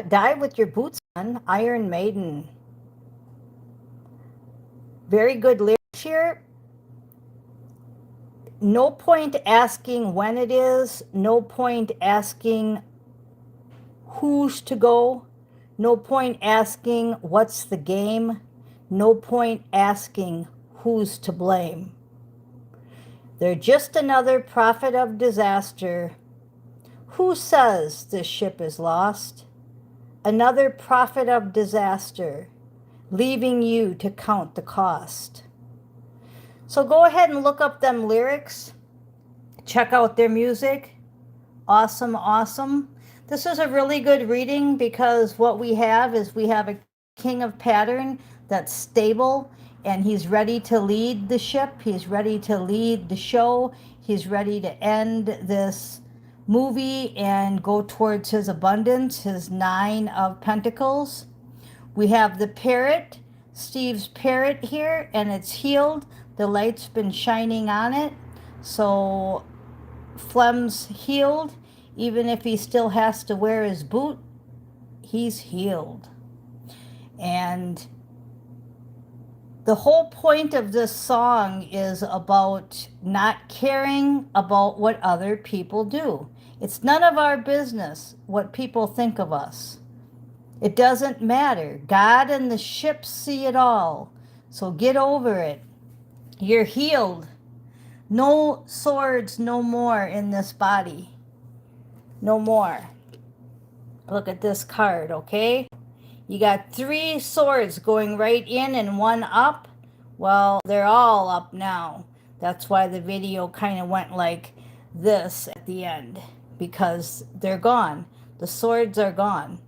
Die with your boots on, Iron Maiden. Very good lyrics here. No point asking when it is, no point asking who's to go, no point asking what's the game, no point asking who's to blame. They're just another prophet of disaster. Who says this ship is lost? Another prophet of disaster, leaving you to count the cost. So go ahead and look up them lyrics. Check out their music. Awesome, awesome. This is a really good reading because what we have is we have a king of pattern that's stable and he's ready to lead the ship. He's ready to lead the show. He's ready to end this movie and go towards his abundance, his 9 of Pentacles. We have the parrot, Steve's parrot here, and it's healed. The light's been shining on it. So Phlegm's healed. Even if he still has to wear his boot, he's healed. And the whole point of this song is about not caring about what other people do. It's none of our business what people think of us. It doesn't matter. God and the ship see it all. So get over it. You're healed. No swords, no more in this body. No more. Look at this card, okay? You got 3 swords going right in and 1 up. Well, they're all up now. That's why the video kind of went like this at the end, because they're gone. The swords are gone.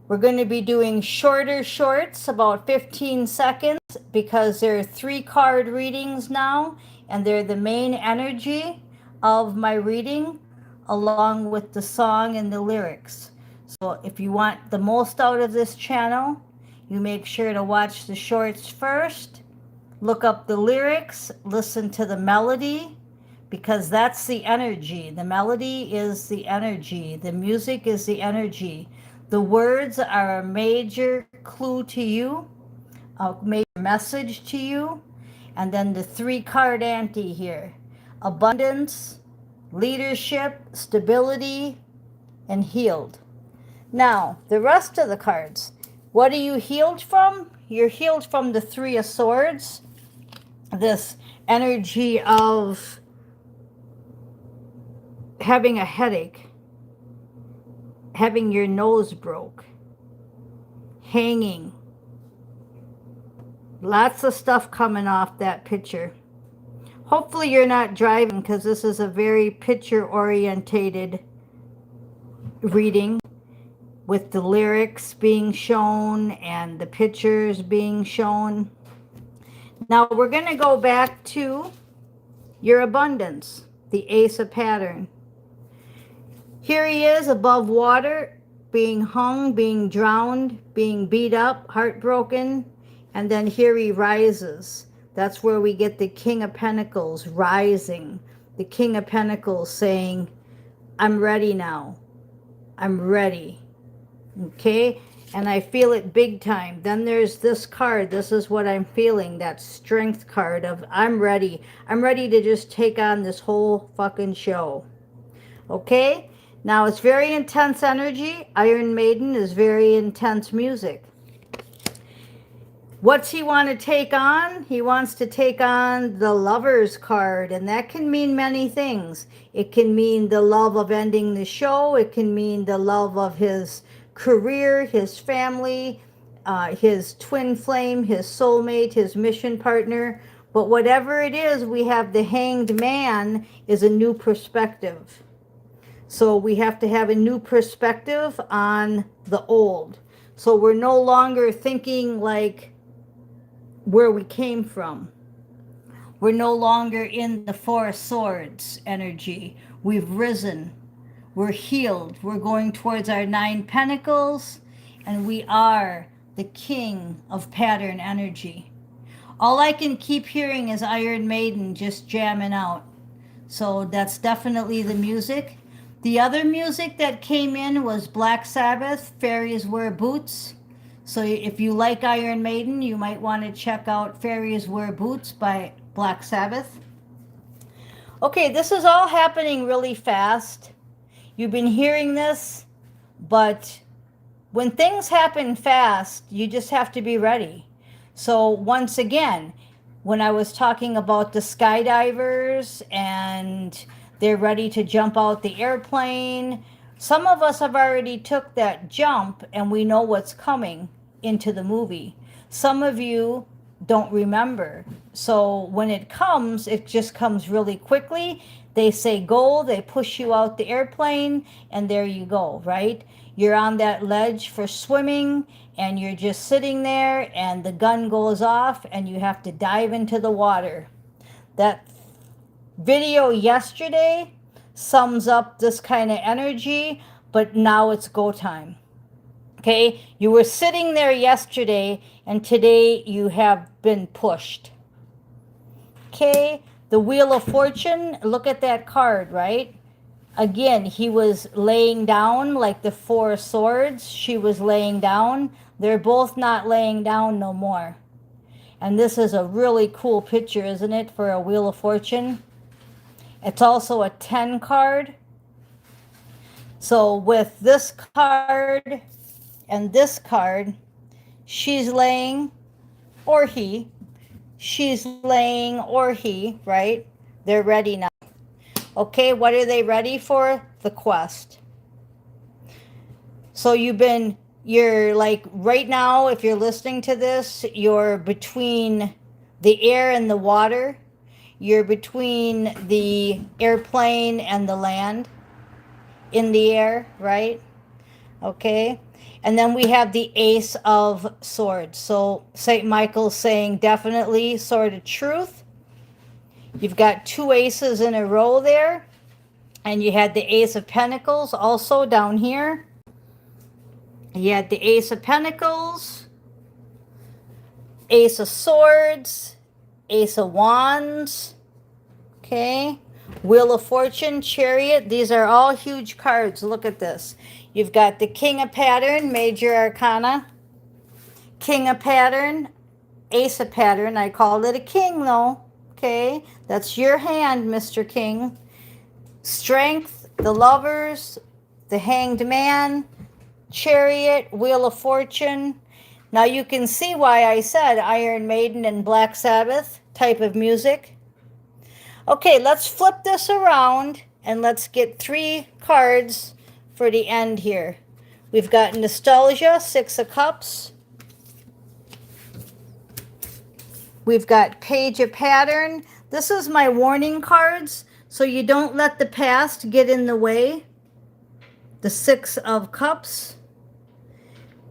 We're going to be doing shorter shorts, about 15 seconds, because there are 3 card readings now, and they're the main energy of my reading, along with the song and the lyrics. So if you want the most out of this channel, you make sure to watch the shorts first, look up the lyrics, listen to the melody, because that's the energy. The melody is the energy. The music is the energy. The words are a major clue to you, a major message to you. And then the 3 card ante here: abundance, leadership, stability, and healed. Now, the rest of the cards. What are you healed from? You're healed from the 3 of Swords. This energy of having a headache, having your nose broke, hanging. Lots of stuff coming off that picture. Hopefully you're not driving, because this is a very picture-orientated reading, with the lyrics being shown and the pictures being shown. Now we're going to go back to your abundance, the Ace of Pattern. Here he is above water, being hung, being drowned, being beat up, heartbroken, and then here he rises. That's where we get the King of Pentacles rising. The King of Pentacles saying, I'm ready now. I'm ready. Okay? And I feel it big time. Then there's this card. This is what I'm feeling. That strength card of I'm ready. I'm ready to just take on this whole fucking show. Okay? Now it's very intense energy. Iron Maiden is very intense music. What's he want to take on? He wants to take on the Lovers card, and that can mean many things. It can mean the love of ending the show. It can mean the love of his career, his family, his twin flame, his soulmate, his mission partner. But whatever it is, we have the Hanged Man is a new perspective. So we have to have a new perspective on the old. So we're no longer thinking like where we came from. We're no longer in the 4 of Swords energy. We've risen. We're healed. We're going towards our 9 Pentacles, and we are the King of Pattern energy. All I can keep hearing is Iron Maiden just jamming out. So that's definitely the music. The other music that came in was Black Sabbath, Fairies Wear Boots. So if you like Iron Maiden, you might want to check out Fairies Wear Boots by Black Sabbath. Okay, this is all happening really fast. You've been hearing this, but when things happen fast, you just have to be ready. So once again, when I was talking about the skydivers and they're ready to jump out the airplane, some of us have already took that jump and we know what's coming into the movie. Some of you don't remember. So when it comes, it just comes really quickly. They say go, they push you out the airplane, and there you go, right? You're on that ledge for swimming, and you're just sitting there, and the gun goes off, and you have to dive into the water. That video yesterday sums up this kind of energy, but now it's go time. Okay, you were sitting there yesterday, and today you have been pushed. Okay, the Wheel of Fortune, look at that card, right? Again, he was laying down like the Four of Swords. She was laying down. They're both not laying down no more. And this is a really cool picture, isn't it, for a Wheel of Fortune? It's also a 10 card. So with this card and this card, she's laying, or he, she's laying, or he, right? They're ready now. Okay, what are they ready for? The quest. So you're like right now, if you're listening to this, you're between the air and the water. You're between the airplane and the land in the air, right? Okay. And then we have the Ace of Swords. So St. Michael's saying definitely Sword of Truth. You've got two aces in a row there. And you had the Ace of Pentacles also down here. You had the Ace of Pentacles, Ace of Swords, Ace of Wands, okay? Wheel of Fortune, Chariot. These are all huge cards. Look at this. You've got the King of Pattern, Major Arcana, King of Pattern, Ace of Pattern. I called it a king though, okay? That's your hand, Mr. King. Strength, the Lovers, the Hanged Man, Chariot, Wheel of Fortune. Now you can see why I said Iron Maiden and Black Sabbath type of music. Okay, let's flip this around and let's get 3 cards for the end here. We've got Nostalgia, 6 of Cups. We've got Page of Pattern. This is my warning cards, so you don't let the past get in the way. The 6 of Cups.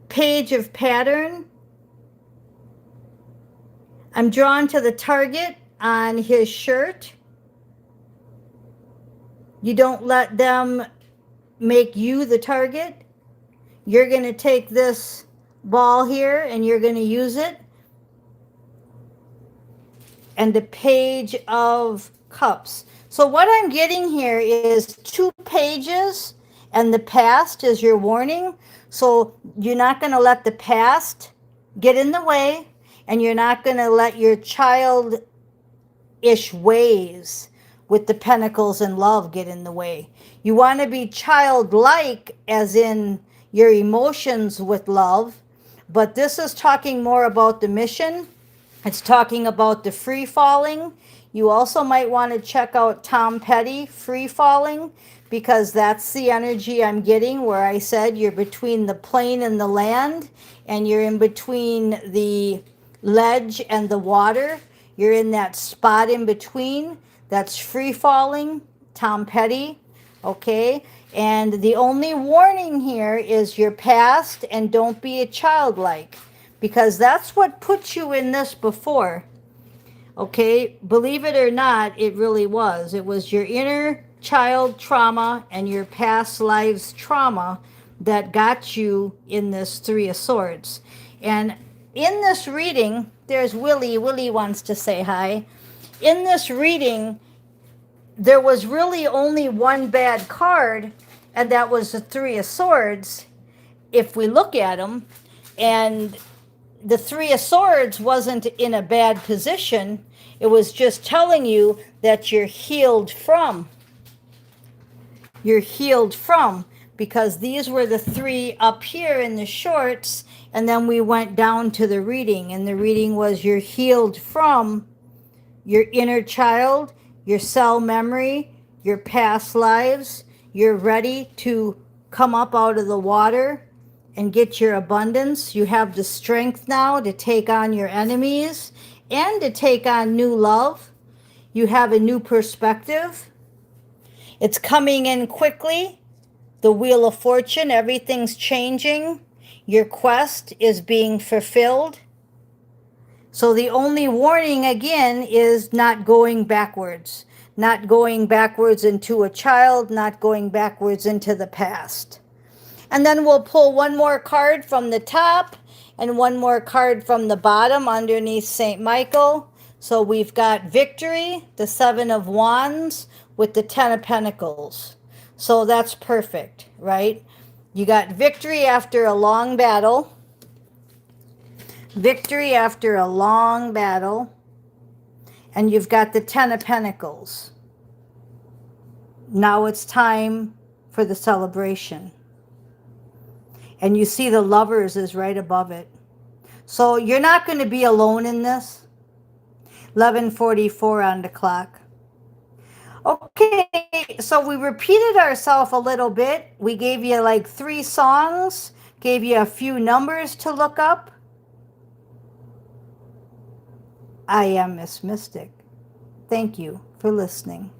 Page of Pattern. I'm drawn to the target on his shirt. You don't let them make you the target. You're going to take this ball here and you're going to use it. And the Page of Cups. So what I'm getting here is 2 pages and the past is your warning. So you're not going to let the past get in the way, and you're not going to let your childish ways with the pentacles and love get in the way. You want to be childlike, as in your emotions with love, but this is talking more about the mission. It's talking about the free falling. You also might want to check out Tom Petty, Free Falling, because that's the energy I'm getting, where I said you're between the plane and the land, and you're in between the ledge and the water. You're in that spot in between. That's Free Falling, Tom Petty, okay? And the only warning here is your past, and don't be a childlike, because that's what put you in this before. Okay, believe it or not, it really was. It was your inner child trauma and your past lives trauma that got you in this 3 of Swords. And in this reading, there's Willie. Willie wants to say hi. In this reading, there was really only one bad card, and that was the Three of Swords, if we look at them. And the Three of Swords wasn't in a bad position. It was just telling you that you're healed from. You're healed from, because these were the three up here in the shorts, and then we went down to the reading, and the reading was you're healed from your inner child, your cell memory, your past lives. You're ready to come up out of the water and get your abundance. You have the strength now to take on your enemies and to take on new love. You have a new perspective. It's coming in quickly. The Wheel of Fortune, everything's changing. Your quest is being fulfilled. So the only warning again is not going backwards. Not going backwards into a child, not going backwards into the past. And then we'll pull one more card from the top and one more card from the bottom underneath St. Michael. So we've got victory, the Seven of Wands with the Ten of Pentacles. So that's perfect, right? You got victory after a long battle. Victory after a long battle. And you've got the Ten of Pentacles. Now it's time for the celebration. And you see the Lovers is right above it. So you're not going to be alone in this. 11:44 on the clock. Okay, so we repeated ourselves a little bit. We gave you like 3 songs, gave you a few numbers to look up. I am Miss Mystic. Thank you for listening.